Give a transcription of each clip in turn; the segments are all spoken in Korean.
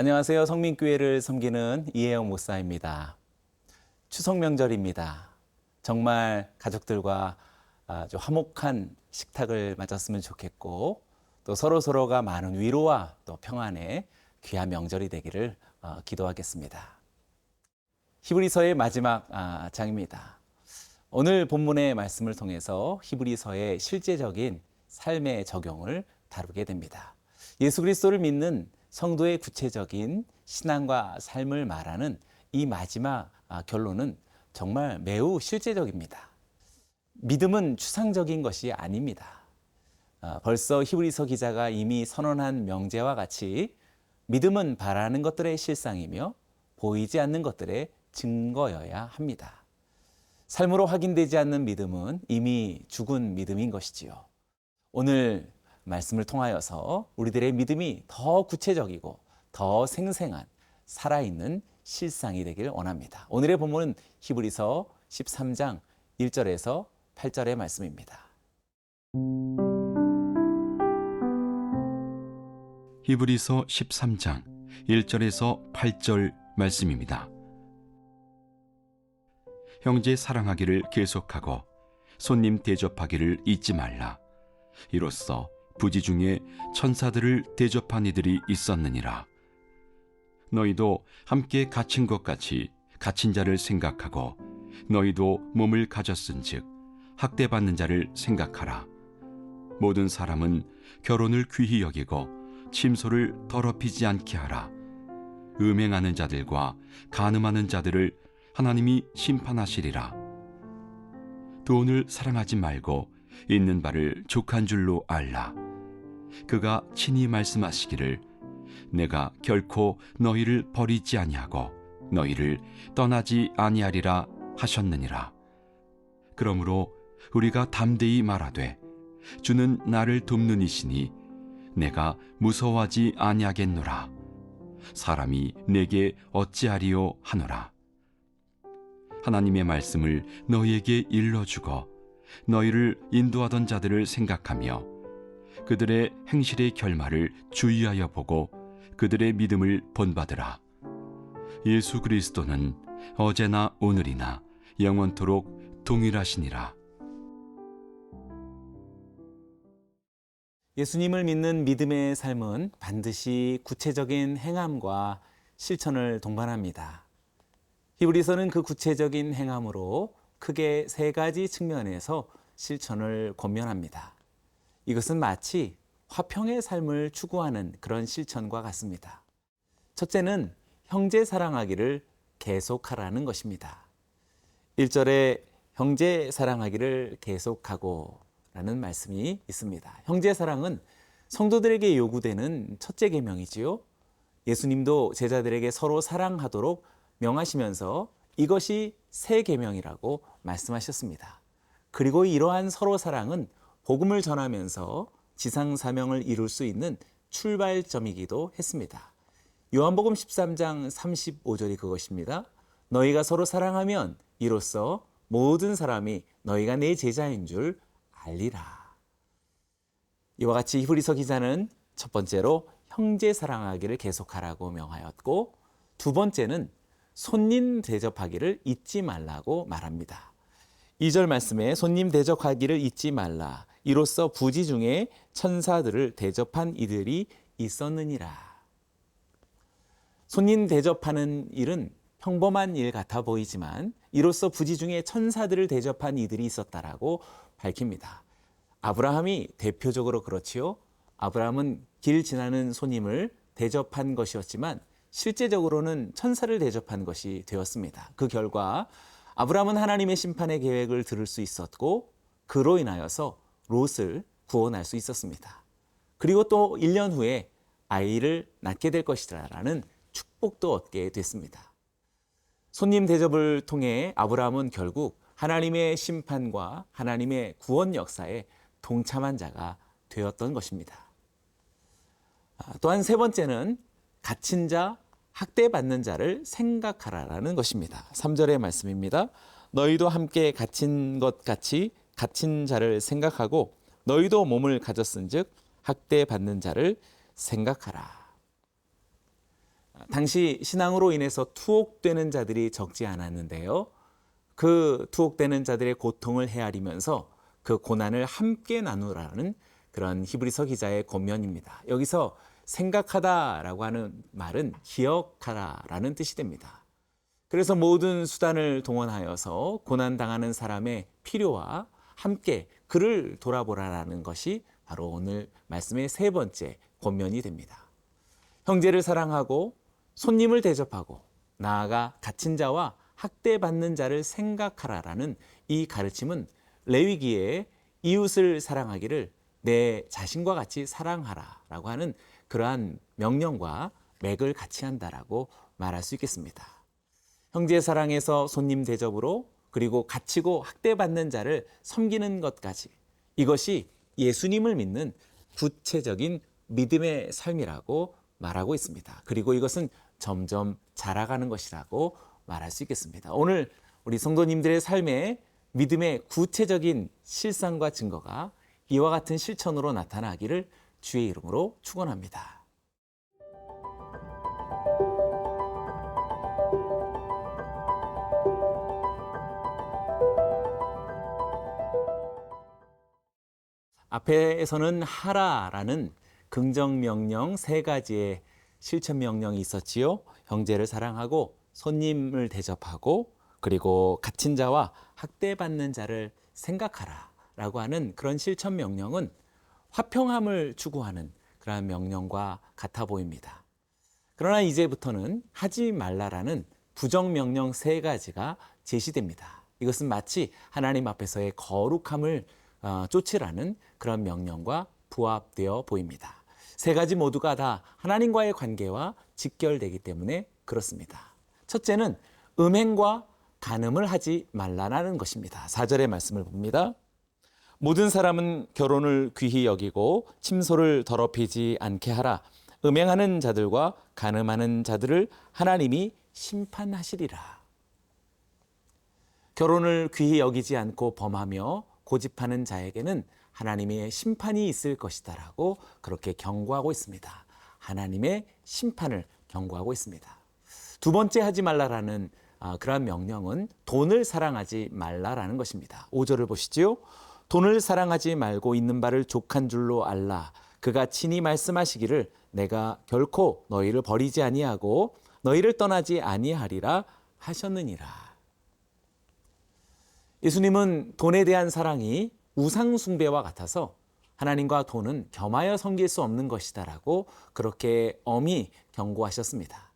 안녕하세요. 성민교회를 섬기는 이혜영 목사입니다. 추석 명절입니다. 정말 가족들과 아주 화목한 식탁을 맞았으면 좋겠고 또 서로가 많은 위로와 또 평안의 귀한 명절이 되기를 기도하겠습니다. 히브리서의 마지막 장입니다. 오늘 본문의 말씀을 통해서 히브리서의 실제적인 삶의 적용을 다루게 됩니다. 예수 그리스도를 믿는 성도의 구체적인 신앙과 삶을 말하는 이 마지막 결론은 정말 매우 실제적입니다. 믿음은 추상적인 것이 아닙니다. 벌써 히브리서 기자가 이미 선언한 명제와 같이 믿음은 바라는 것들의 실상이며 보이지 않는 것들의 증거여야 합니다. 삶으로 확인되지 않는 믿음은 이미 죽은 믿음인 것이지요. 오늘 말씀을 통하여서 우리들의 믿음이 더 구체적이고 더 생생한 살아있는 실상이 되길 원합니다. 오늘의 본문은 히브리서 13장 1절에서 8절의 말씀입니다. 히브리서 13장 1절에서 8절 말씀입니다. 형제 사랑하기를 계속하고 손님 대접하기를 잊지 말라. 이로써 부지 중에 천사들을 대접한 이들이 있었느니라. 너희도 함께 갇힌 것 같이 갇힌 자를 생각하고 너희도 몸을 가졌은즉 학대받는 자를 생각하라. 모든 사람은 결혼을 귀히 여기고 침소를 더럽히지 않게 하라. 음행하는 자들과 간음하는 자들을 하나님이 심판하시리라. 돈을 사랑하지 말고 있는 바를 족한 줄로 알라. 그가 친히 말씀하시기를 내가 결코 너희를 버리지 아니하고 너희를 떠나지 아니하리라 하셨느니라. 그러므로 우리가 담대히 말하되 주는 나를 돕는 이시니 내가 무서워하지 아니하겠노라. 사람이 내게 어찌하리요 하노라. 하나님의 말씀을 너희에게 일러주고 너희를 인도하던 자들을 생각하며 그들의 행실의 결말을 주의하여 보고 그들의 믿음을 본받으라. 예수 그리스도는 어제나 오늘이나 영원토록 동일하시니라. 예수님을 믿는 믿음의 삶은 반드시 구체적인 행함과 실천을 동반합니다. 히브리서는 그 구체적인 행함으로 크게 세 가지 측면에서 실천을 권면합니다. 이것은 마치 화평의 삶을 추구하는 그런 실천과 같습니다. 첫째는 형제 사랑하기를 계속하라는 것입니다. 1절에 형제 사랑하기를 계속하고 라는 말씀이 있습니다. 형제 사랑은 성도들에게 요구되는 첫째 계명이지요. 예수님도 제자들에게 서로 사랑하도록 명하시면서 이것이 새 계명이라고 말씀하셨습니다. 그리고 이러한 서로 사랑은 복음을 전하면서 지상 사명을 이룰 수 있는 출발점이기도 했습니다. 요한복음 13장 35절이 그것입니다. 너희가 서로 사랑하면 이로써 모든 사람이 너희가 내 제자인 줄 알리라. 이와 같이 히브리서 기자는 첫 번째로 형제 사랑하기를 계속하라고 명하였고 두 번째는 손님 대접하기를 잊지 말라고 말합니다. 2절 말씀에 손님 대접하기를 잊지 말라. 이로써 부지 중에 천사들을 대접한 이들이 있었느니라. 손님 대접하는 일은 평범한 일 같아 보이지만 이로써 부지 중에 천사들을 대접한 이들이 있었다라고 밝힙니다. 아브라함이 대표적으로 그렇지요. 아브라함은 길 지나는 손님을 대접한 것이었지만 실제적으로는 천사를 대접한 것이 되었습니다. 그 결과 아브라함은 하나님의 심판의 계획을 들을 수 있었고 그로 인하여서 롯을 구원할 수 있었습니다. 그리고 또 1년 후에 아이를 낳게 될 것이라는 축복도 얻게 됐습니다. 손님 대접을 통해 아브라함은 결국 하나님의 심판과 하나님의 구원 역사에 동참한 자가 되었던 것입니다. 또한 세 번째는 갇힌 자, 학대받는 자를 생각하라라는 것입니다. 3절의 말씀입니다. 너희도 함께 갇힌 것 같이 갇힌 자를 생각하고 너희도 몸을 가졌은즉 학대받는 자를 생각하라. 당시 신앙으로 인해서 투옥되는 자들이 적지 않았는데요. 그 투옥되는 자들의 고통을 헤아리면서 그 고난을 함께 나누라는 그런 히브리서 기자의 권면입니다. 여기서 생각하다라고 하는 말은 기억하라라는 뜻이 됩니다. 그래서 모든 수단을 동원하여서 고난당하는 사람의 필요와 함께 그를 돌아보라라는 것이 바로 오늘 말씀의 세 번째 권면이 됩니다. 형제를 사랑하고 손님을 대접하고 나아가 갇힌 자와 학대받는 자를 생각하라라는 이 가르침은 레위기에 이웃을 사랑하기를 내 자신과 같이 사랑하라라고 하는 그러한 명령과 맥을 같이 한다라고 말할 수 있겠습니다. 형제 사랑에서 손님 대접으로 그리고 갇히고 학대받는 자를 섬기는 것까지 이것이 예수님을 믿는 구체적인 믿음의 삶이라고 말하고 있습니다. 그리고 이것은 점점 자라가는 것이라고 말할 수 있겠습니다. 오늘 우리 성도님들의 삶에 믿음의 구체적인 실상과 증거가 이와 같은 실천으로 나타나기를 주의 이름으로 축원합니다. 앞에서는 하라라는 긍정명령 세 가지의 실천명령이 있었지요. 형제를 사랑하고 손님을 대접하고 그리고 갇힌 자와 학대받는 자를 생각하라라고 하는 그런 실천명령은 화평함을 추구하는 그러한 명령과 같아 보입니다. 그러나 이제부터는 하지 말라라는 부정명령 세 가지가 제시됩니다. 이것은 마치 하나님 앞에서의 거룩함을 쫓으라는 그런 명령과 부합되어 보입니다. 세 가지 모두가 다 하나님과의 관계와 직결되기 때문에 그렇습니다. 첫째는 음행과 간음을 하지 말라는 것입니다. 4절의 말씀을 봅니다. 모든 사람은 결혼을 귀히 여기고 침소를 더럽히지 않게 하라. 음행하는 자들과 간음하는 자들을 하나님이 심판하시리라. 결혼을 귀히 여기지 않고 범하며 고집하는 자에게는 하나님의 심판이 있을 것이다라고 그렇게 경고하고 있습니다. 하나님의 심판을 경고하고 있습니다. 두 번째 하지 말라라는 그러한 명령은 돈을 사랑하지 말라라는 것입니다. 5절을 보시지요. 돈을 사랑하지 말고 있는 바를 족한 줄로 알라. 그가 친히 말씀하시기를 내가 결코 너희를 버리지 아니하고 너희를 떠나지 아니하리라 하셨느니라. 예수님은 돈에 대한 사랑이 우상 숭배와 같아서 하나님과 돈은 겸하여 섬길 수 없는 것이다라고 그렇게 엄히 경고하셨습니다.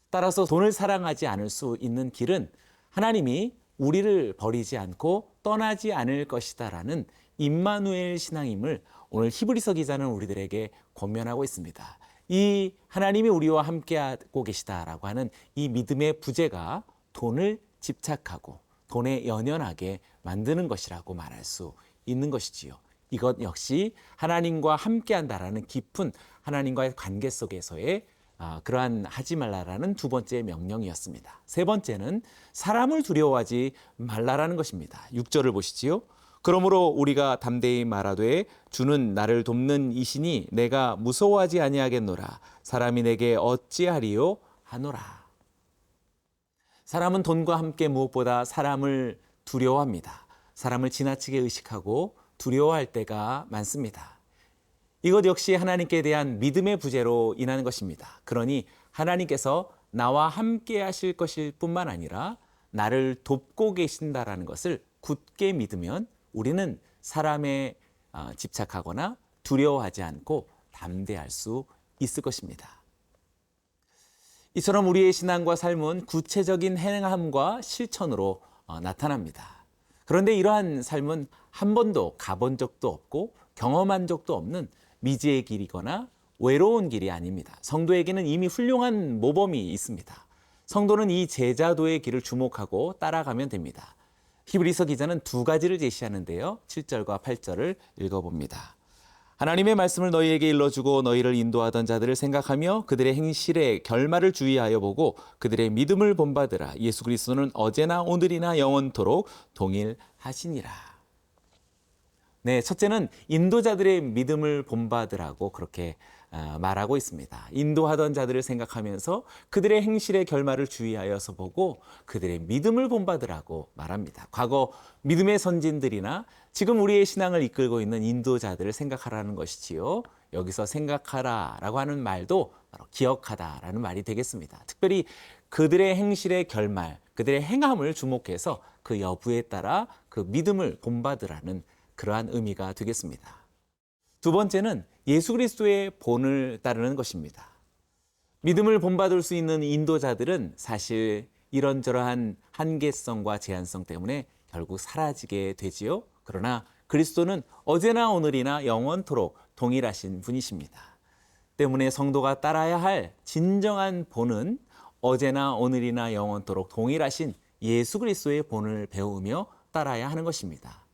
따라서 돈을 사랑하지 않을 수 있는 길은 하나님이 우리를 버리지 않고 떠나지 않을 것이다라는 임마누엘 신앙임을 오늘 히브리서 기자는 우리들에게 권면하고 있습니다. 이 하나님이 우리와 함께하고 계시다라고 하는 이 믿음의 부재가 돈을 집착하고 돈에 연연하게 만드는 것이라고 말할 수 있는 것이지요. 이것 역시 하나님과 함께한다라는 깊은 하나님과의 관계 속에서의 그러한 하지 말라라는 두 번째 명령이었습니다. 세 번째는 사람을 두려워하지 말라라는 것입니다. 6절을 보시지요. 그러므로 우리가 담대히 말하되 주는 나를 돕는 이시니 내가 무서워하지 아니하겠노라. 사람이 내게 어찌하리요 하노라. 사람은 돈과 함께 무엇보다 사람을 두려워합니다. 사람을 지나치게 의식하고 두려워할 때가 많습니다. 이것 역시 하나님께 대한 믿음의 부재로 인하는 것입니다. 그러니 하나님께서 나와 함께 하실 것일 뿐만 아니라 나를 돕고 계신다라는 것을 굳게 믿으면 우리는 사람에 집착하거나 두려워하지 않고 담대할 수 있을 것입니다. 이처럼 우리의 신앙과 삶은 구체적인 행함과 실천으로 나타납니다. 그런데 이러한 삶은 한 번도 가본 적도 없고 경험한 적도 없는 미지의 길이거나 외로운 길이 아닙니다. 성도에게는 이미 훌륭한 모범이 있습니다. 성도는 이 제자도의 길을 주목하고 따라가면 됩니다. 히브리서 기자는 두 가지를 제시하는데요. 7절과 8절을 읽어봅니다. 하나님의 말씀을 너희에게 일러주고 너희를 인도하던 자들을 생각하며 그들의 행실의 결말을 주의하여 보고 그들의 믿음을 본받으라. 예수 그리스도는 어제나 오늘이나 영원토록 동일하시니라. 네, 첫째는 인도자들의 믿음을 본받으라고 그렇게 말하고 있습니다. 인도하던 자들을 생각하면서 그들의 행실의 결말을 주의하여서 보고 그들의 믿음을 본받으라고 말합니다. 과거 믿음의 선진들이나 지금 우리의 신앙을 이끌고 있는 인도자들을 생각하라는 것이지요. 여기서 생각하라라고 하는 말도 바로 기억하다라는 말이 되겠습니다. 특별히 그들의 행실의 결말, 그들의 행함을 주목해서 그 여부에 따라 그 믿음을 본받으라는 그러한 의미가 되겠습니다. 두 번째는 예수 그리스도의 본을 따르는 것입니다. 믿음을 본받을 수 있는 인도자들은 사실 이런저러한 한계성과 제한성 때문에 결국 사라지게 되지요. 그러나 그리스도는 어제나 오늘이나 영원토록 동일하신 분이십니다. 때문에 성도가 따라야 할 진정한 본은 어제나 오늘이나 영원토록 동일하신 예수 그리스도의 본을 배우며 따라야 하는 것입니다.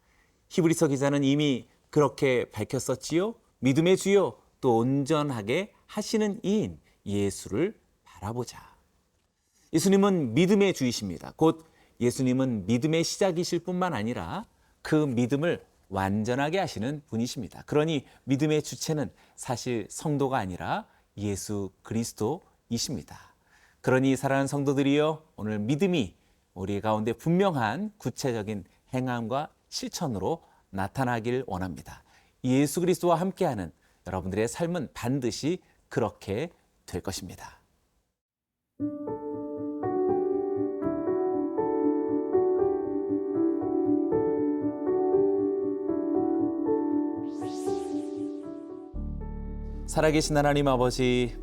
히브리서 기자는 이미 그렇게 밝혔었지요. 믿음의 주요 또 온전하게 하시는 이인 예수를 바라보자. 예수님은 믿음의 주이십니다. 곧 예수님은 믿음의 시작이실 뿐만 아니라 그 믿음을 완전하게 하시는 분이십니다. 그러니 믿음의 주체는 사실 성도가 아니라 예수 그리스도이십니다. 그러니 사랑하는 성도들이여, 오늘 믿음이 우리 가운데 분명한 구체적인 행함과 실천으로 나타나길 원합니다. 예수 그리스도와 함께하는 여러분들의 삶은 반드시 그렇게 될 것입니다. 살아계신 하나님 아버지,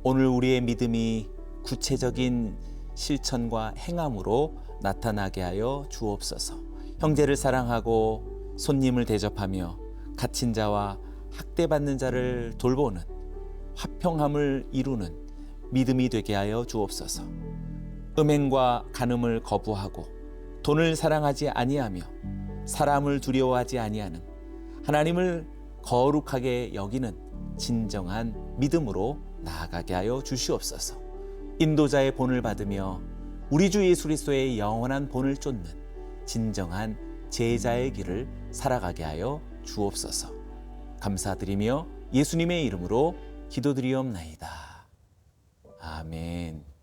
오늘 우리의 믿음이 구체적인 실천과 행함으로 나타나게 하여 주옵소서. 형제를 사랑하고 손님을 대접하며 갇힌 자와 학대받는 자를 돌보는 화평함을 이루는 믿음이 되게 하여 주옵소서. 음행과 간음을 거부하고 돈을 사랑하지 아니하며 사람을 두려워하지 아니하는 하나님을 거룩하게 여기는 진정한 믿음으로 나아가게 하여 주시옵소서. 인도자의 본을 받으며 우리 주 예수 그리스도의 영원한 본을 쫓는 진정한 제자의 길을 살아가게 하여 주옵소서. 감사드리며 예수님의 이름으로 기도드리옵나이다. 아멘.